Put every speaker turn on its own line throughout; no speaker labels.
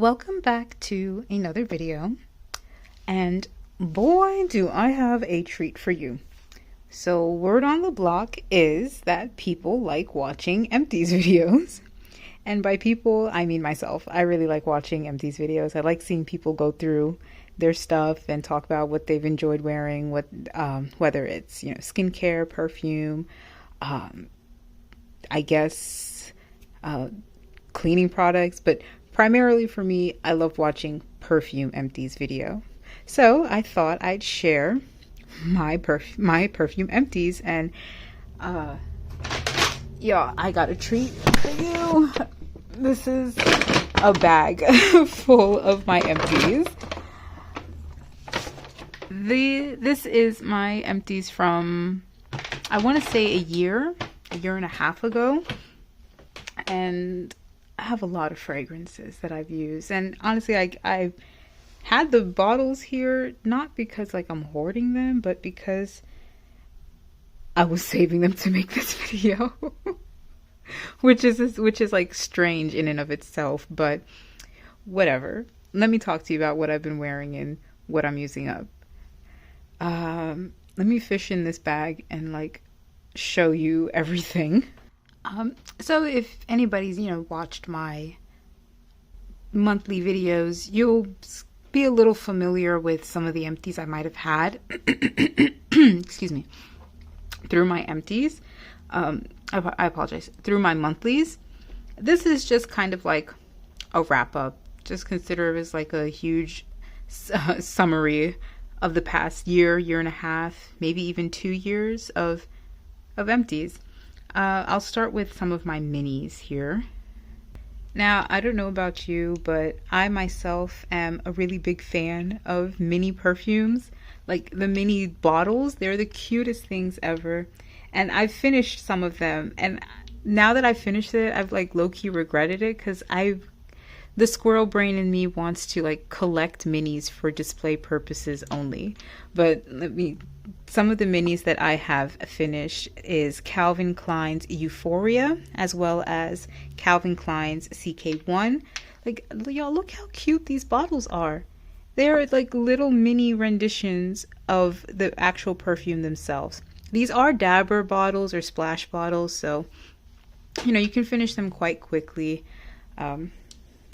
Welcome back to another video, and boy do I have a treat for you. So word on the block is that people like watching Empties videos, and by people I mean myself. I really like watching Empties videos. I like seeing people go through their stuff and talk about what they've enjoyed wearing, whether it's skincare, perfume, I guess cleaning products, but primarily for me, I love watching Perfume Empties video. So I thought I'd share my perfume empties, and yeah, I got a treat for you. This is a bag full of my empties. This is my empties from, I want to say a year and a half ago, and I have a lot of fragrances that I've used. And honestly, I had the bottles here not because I'm hoarding them, but because I was saving them to make this video. which is like strange in and of itself, but whatever. Let me talk to you about what I've been wearing and what I'm using up. Let me fish in this bag and show you everything. So if anybody's, watched my monthly videos, you'll be a little familiar with some of the empties I might have had, excuse me, through my empties. I apologize, through my monthlies. This is just kind of like a wrap up. Just consider it as like a huge summary of the past year and a half, maybe even 2 years of empties. I'll start with some of my minis here. Now, I don't know about you, but I myself am a really big fan of mini perfumes. Like the mini bottles, they're the cutest things ever. And I've finished some of them. And now that I've finished it, I've low-key regretted it, because the squirrel brain in me wants to collect minis for display purposes only. But some of the minis that I have finished is Calvin Klein's Euphoria, as well as Calvin Klein's CK1. Y'all, look how cute these bottles are. They're little mini renditions of the actual perfume themselves. These are dabber bottles or splash bottles, so you can finish them quite quickly.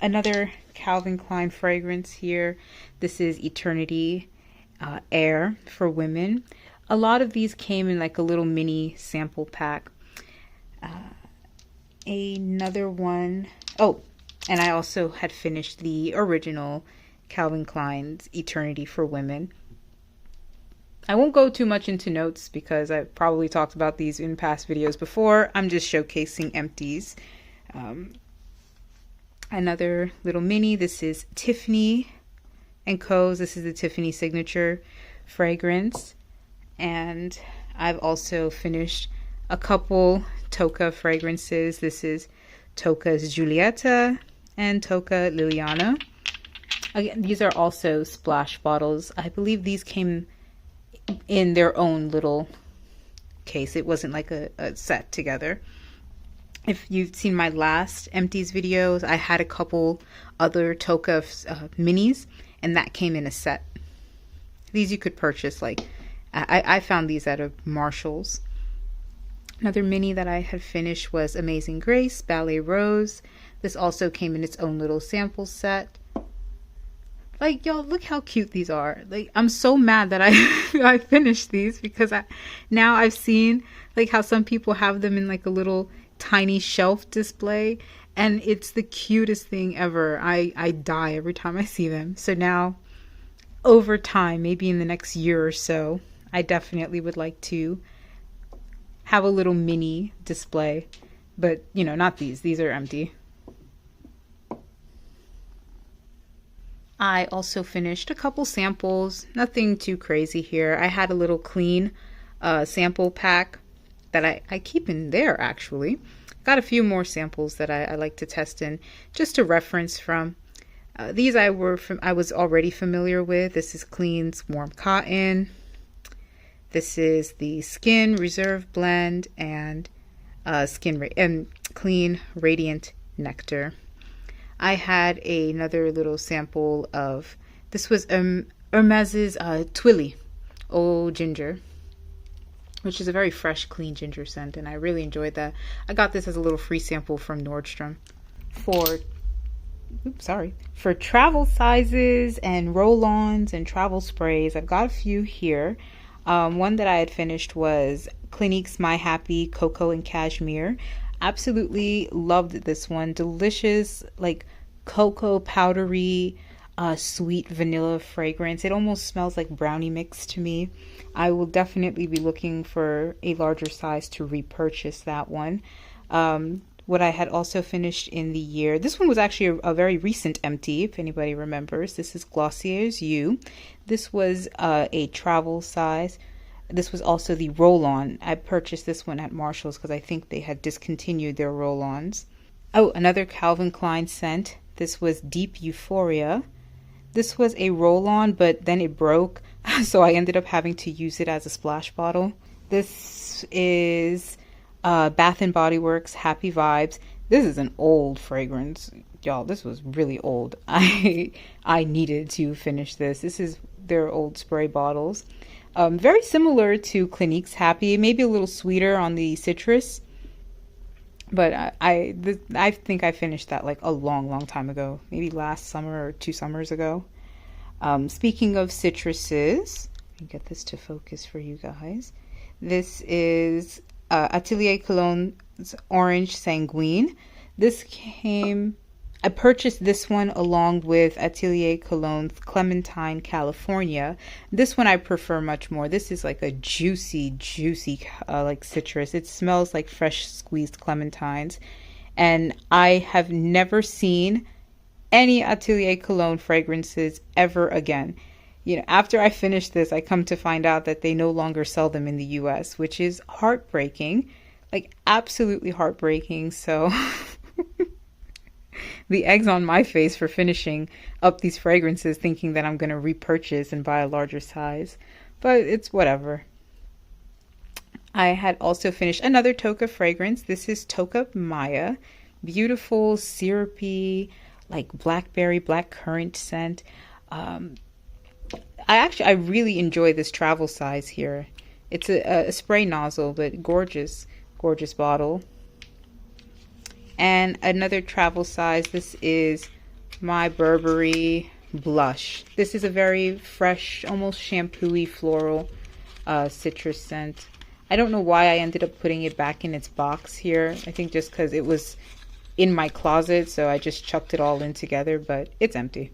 Another Calvin Klein fragrance here. This is Eternity Air for women. A lot of these came in a little mini sample pack. Another one, and I also had finished the original Calvin Klein's Eternity for women. I won't go too much into notes because I've probably talked about these in past videos before. I'm just showcasing empties. Another little mini. This is Tiffany & Co.'s. This is the Tiffany Signature fragrance. And I've also finished a couple Tocca fragrances. This is Tocca's Giulietta and Tocca Liliana. Again, these are also splash bottles. I believe these came in their own little case. It wasn't a set together. If you've seen my last empties videos, I had a couple other Tocca minis, and that came in a set. These you could purchase, I found these at a Marshall's. Another mini that I had finished was Amazing Grace Ballet Rose. This also came in its own little sample set. Y'all, look how cute these are. I'm so mad that I finished these, because now I've seen how some people have them in a little tiny shelf display, and it's the cutest thing ever. I die every time I see them. So now, over time, maybe in the next year or so, I definitely would like to have a little mini display, but not these are empty. I also finished a couple samples, nothing too crazy here. I had a little clean sample pack that I keep in there, actually. Got a few more samples that I like to test in, just to reference from. These I was already familiar with. This is Clean's Warm Cotton. This is the Skin Reserve Blend and Clean Radiant Nectar. I had another little sample of, this was Hermes's Twilly Old Ginger, which is a very fresh, clean ginger scent, and I really enjoyed that. I got this as a little free sample from Nordstrom. For travel sizes and roll-ons and travel sprays, I've got a few here. One that I had finished was Clinique's My Happy Cocoa and Cashmere. Absolutely loved this one. Delicious, like cocoa powdery, sweet vanilla fragrance. It almost smells like brownie mix to me. I will definitely be looking for a larger size to repurchase that one. What I had also finished in the year, this one was actually a very recent empty, if anybody remembers. This is Glossier's You. This was a travel size. This was also the roll-on. I purchased this one at Marshall's because I think they had discontinued their roll-ons. Oh, another Calvin Klein scent. This was Deep Euphoria. This was a roll-on, but then it broke, so I ended up having to use it as a splash bottle. This is Bath and Body Works Happy Vibes. This is an old fragrance, y'all. This was really old. I needed to finish this. This is their old spray bottles. Very similar to Clinique's Happy, maybe a little sweeter on the citrus. But I think I finished that like a long time ago, maybe last summer or 2 summers ago. Speaking of citruses, let me get this to focus for you guys. This is Atelier Cologne's Orange Sanguine. I purchased this one along with Atelier Cologne's Clementine California. This one I prefer much more. This is like a juicy like citrus. It smells like fresh squeezed clementines. And I have never seen any Atelier Cologne fragrances ever again. You know, after I finished this, I come to find out that they no longer sell them in the US, which is heartbreaking. Like absolutely heartbreaking. So the egg's on my face for finishing up these fragrances thinking that I'm going to repurchase and buy a larger size. But it's whatever. I had also finished another Toka fragrance. This is Toka Maya. Beautiful, syrupy, like blackberry, blackcurrant scent. I really enjoy this travel size here. It's a spray nozzle, but gorgeous bottle. And another travel size, this is my Burberry Blush. This is a very fresh, almost shampoo-y floral citrus scent. I don't know why I ended up putting it back in its box here. I think just because it was in my closet, so I just chucked it all in together, but it's empty.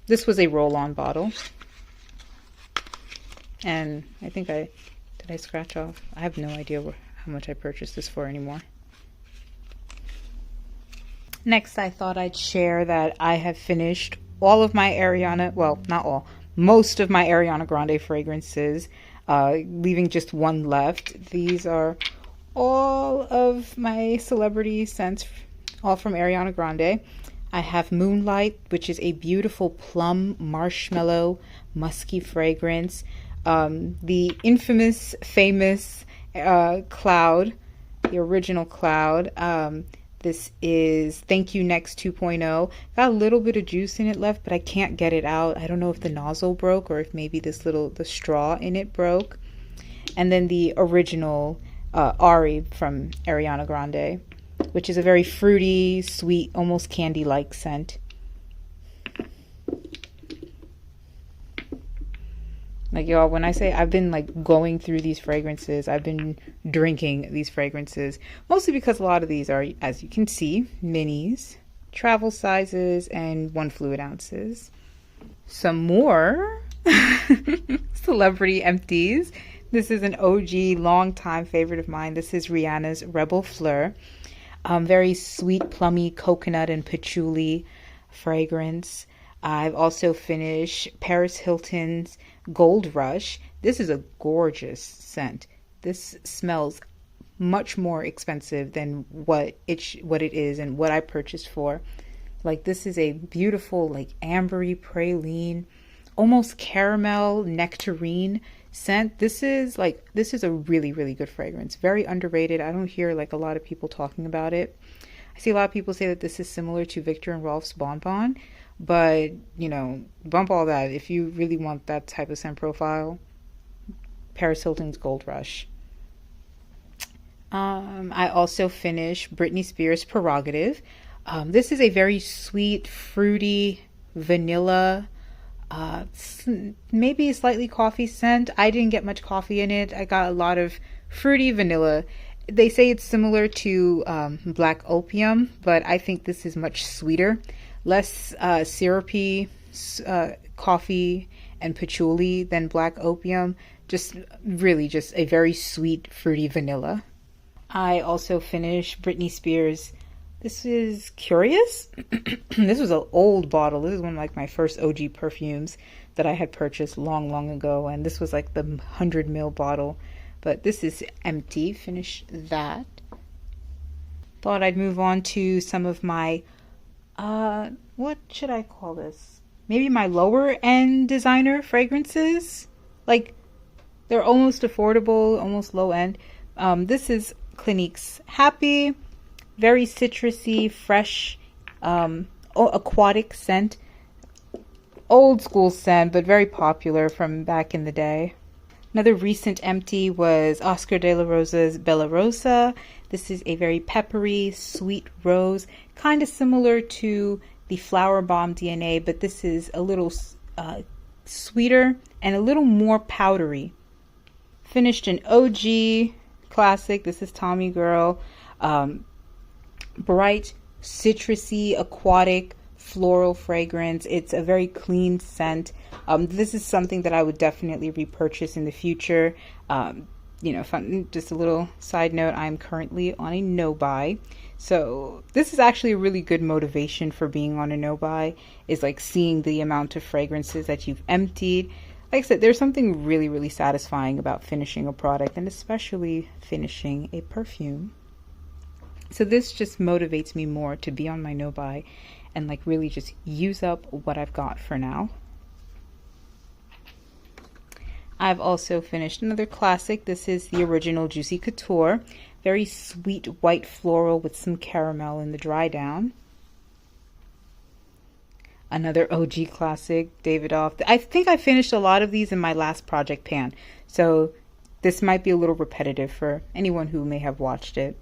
This was a roll-on bottle. And I think did I scratch off? I have no idea how much I purchased this for anymore. Next, I thought I'd share that I have finished all of my Ariana, well, not all, most of my Ariana Grande fragrances, leaving just one left. These are all of my celebrity scents, all from Ariana Grande. I have Moonlight, which is a beautiful plum, marshmallow, musky fragrance. The infamous, famous Cloud, the original Cloud. This is Thank You Next 2.0. Got a little bit of juice in it left, but I can't get it out. I don't know if the nozzle broke or if maybe the straw in it broke. And then the original Ari from Ariana Grande, which is a very fruity, sweet, almost candy-like scent. Like, y'all, when I say I've been like going through these fragrances, I've been drinking these fragrances, mostly because a lot of these are, as you can see, minis, travel sizes, and 1 fluid ounces. Some more celebrity empties. This is an OG, long-time favorite of mine. This is Rihanna's Rebel Fleur. Very sweet, plummy coconut and patchouli fragrance. I've also finished Paris Hilton's Gold Rush. This is a gorgeous scent. This smells much more expensive than what it is and what I purchased for. Like, this is a beautiful, like, ambery praline, almost caramel nectarine scent. This is a really, really good fragrance. Very underrated. I don't hear like a lot of people talking about it. I see a lot of people say that this is similar to Victor and Rolf's Bon Bon, but bump all that. If you really want that type of scent profile, Paris Hilton's Gold Rush. I also finished Britney Spears' Prerogative. This is a very sweet, fruity, vanilla, maybe a slightly coffee scent. I didn't get much coffee in it. I got a lot of fruity vanilla. They say it's similar to Black Opium, but I think this is much sweeter, less syrupy coffee and patchouli than Black Opium. Just really just a very sweet, fruity vanilla. I also finished Britney Spears. This is Curious. This was an old bottle. This is one of like my first OG perfumes that I had purchased long, long ago. And this was like the 100 ml bottle. But this is empty. Finished that. Thought I'd move on to some of my, what should I call this? Maybe my lower end designer fragrances. Like, they're almost affordable, almost low end. This is Clinique's Happy. Very citrusy, fresh, aquatic scent. Old school scent, but very popular from back in the day. Another recent empty was Oscar de la Rosa's Bella Rosa. This is a very peppery, sweet rose, kind of similar to the Flower Bomb DNA, but this is a little sweeter and a little more powdery. Finished an OG classic. This is Tommy Girl. Bright, citrusy, aquatic, floral fragrance. It's a very clean scent. This is something that I would definitely repurchase in the future. Just a little side note, I'm currently on a no-buy. So this is actually a really good motivation for being on a no-buy, is like seeing the amount of fragrances that you've emptied. Like I said, there's something really, really satisfying about finishing a product, and especially finishing a perfume. So this just motivates me more to be on my no-buy and like really just use up what I've got for now. I've also finished another classic. This is the original Juicy Couture. Very sweet white floral with some caramel in the dry down. Another OG classic, Davidoff. I think I finished a lot of these in my last project pan, so this might be a little repetitive for anyone who may have watched it.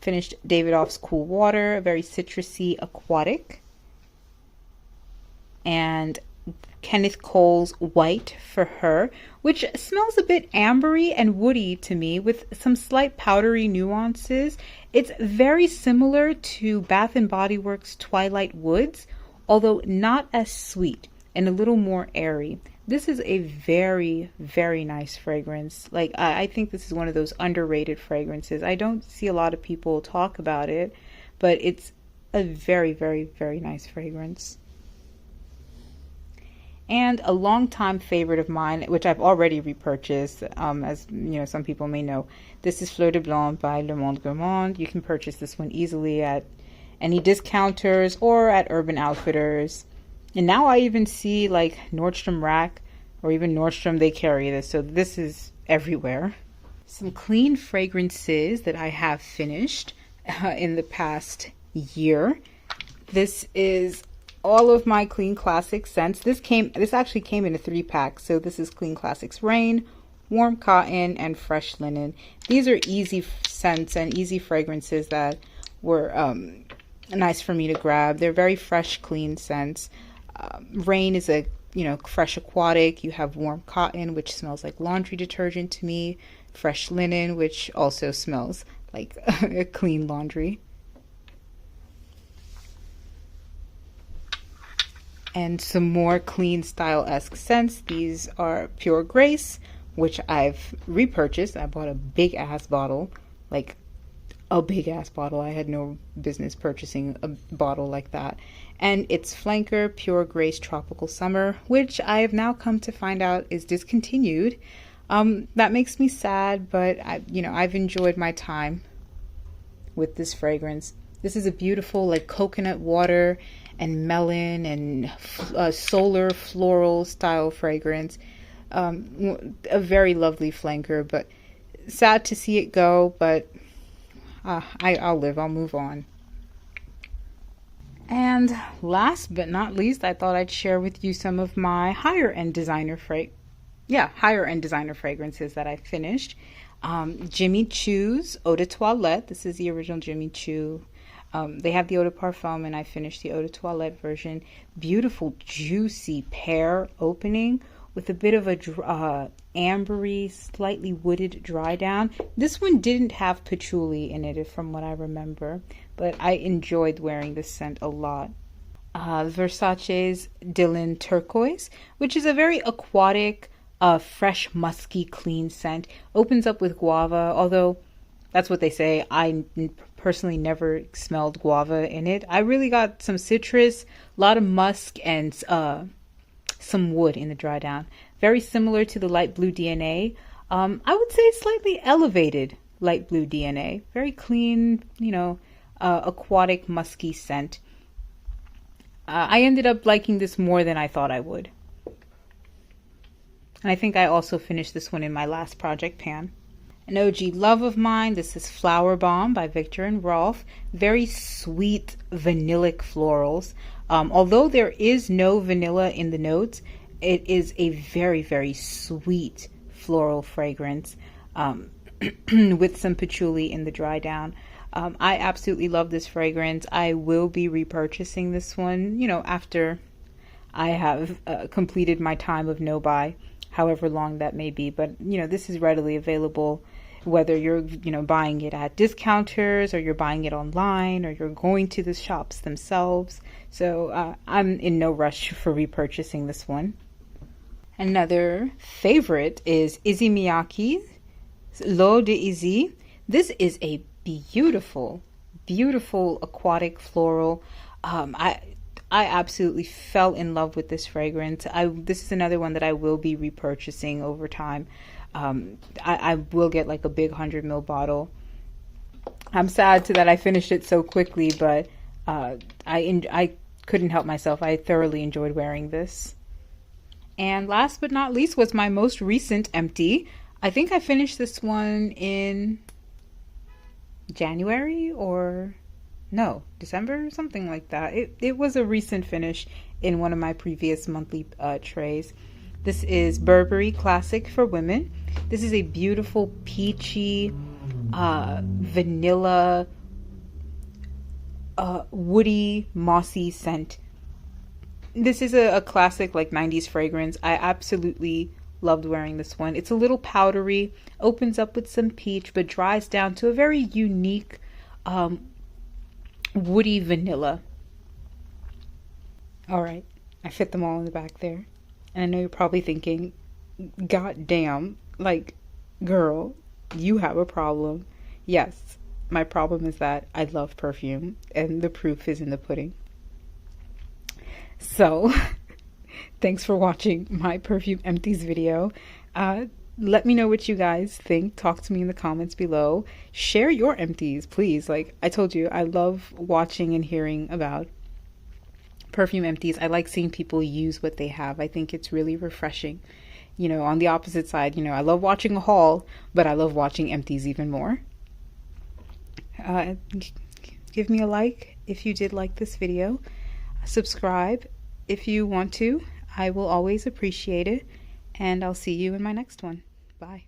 Finished Davidoff's Cool Water, a very citrusy, aquatic. And Kenneth Cole's White for Her, which smells a bit ambery and woody to me with some slight powdery nuances. It's very similar to Bath & Body Works' Twilight Woods, although not as sweet and a little more airy. This is a very, very nice fragrance. Like, I think this is one of those underrated fragrances. I don't see a lot of people talk about it, but it's a very, very, very nice fragrance. And a longtime favorite of mine, which I've already repurchased, as some people may know, this is Fleur de Blanc by Le Monde Gourmand. You can purchase this one easily at any discounters or at Urban Outfitters. And now I even see like Nordstrom Rack or even Nordstrom, they carry this. So this is everywhere. Some clean fragrances that I have finished in the past year. This is all of my Clean Classics scents. This actually came in a 3-pack. So this is Clean Classics Rain, Warm Cotton, and Fresh Linen. These are easy scents and easy fragrances that were nice for me to grab. They're very fresh, clean scents. Rain is a fresh aquatic. You have Warm Cotton, which smells like laundry detergent to me. Fresh Linen, which also smells like a clean laundry. And some more clean style-esque scents. These are Pure Grace, which I've repurchased. I bought a big ass bottle, like a big ass bottle. I had no business purchasing a bottle like that. And it's Flanker Pure Grace Tropical Summer, which I have now come to find out is discontinued. That makes me sad, but I've enjoyed my time with this fragrance. This is a beautiful like coconut water and melon and solar floral style fragrance. A very lovely flanker, but sad to see it go, but I'll live, I'll move on. And last but not least, I thought I'd share with you some of my higher-end designer fragrances that I finished. Jimmy Choo's Eau de Toilette. This is the original Jimmy Choo. They have the Eau de Parfum, and I finished the Eau de Toilette version. Beautiful, juicy pear opening with a bit of a ambery, slightly wooded dry down. This one didn't have patchouli in it, from what I remember, but I enjoyed wearing this scent a lot. Versace's Dylan Turquoise, which is a very aquatic, fresh, musky, clean scent. Opens up with guava, although that's what they say. I personally never smelled guava in it. I really got some citrus, a lot of musk, and some wood in the dry down. Very similar to the light blue DNA. I would say slightly elevated light blue DNA. Very clean, aquatic, musky scent. I ended up liking this more than I thought I would. And I think I also finished this one in my last project pan. An OG love of mine, this is Flower Bomb by Viktor and Rolf. Very sweet vanillic florals. Although there is no vanilla in the notes, it is a very, very sweet floral fragrance with some patchouli in the dry down. I absolutely love this fragrance. I will be repurchasing this one, after I have completed my time of no buy, however long that may be. But, this is readily available, whether you're, buying it at discounters or you're buying it online or you're going to the shops themselves. So I'm in no rush for repurchasing this one. Another favorite is Issey Miyake's L'Eau d'Issey. This is a beautiful, beautiful aquatic floral. I absolutely fell in love with this fragrance. This is another one that I will be repurchasing over time. I will get like a big 100 ml bottle. I'm sad that I finished it so quickly, but I couldn't help myself. I thoroughly enjoyed wearing this. And last but not least was my most recent empty. I think I finished this one in January or December, something like that. It was a recent finish in one of my previous monthly trays. This is Burberry Classic for Women. This is a beautiful peachy, vanilla, woody, mossy scent. This is a classic like 90s fragrance. I absolutely loved wearing this one. It's a little powdery, opens up with some peach, but dries down to a very unique, woody vanilla. All right, I fit them all in the back there. And I know you're probably thinking, God damn, like, girl, you have a problem. Yes, my problem is that I love perfume, and the proof is in the pudding. So, thanks for watching my Perfume Empties video. Let me know what you guys think. Talk to me in the comments below. Share your empties, please. Like I told you, I love watching and hearing about perfume empties. I like seeing people use what they have. I think it's really refreshing. On the opposite side, I love watching a haul, but I love watching empties even more. Give me a like if you did like this video. Subscribe if you want to. I will always appreciate it. And I'll see you in my next one. Bye.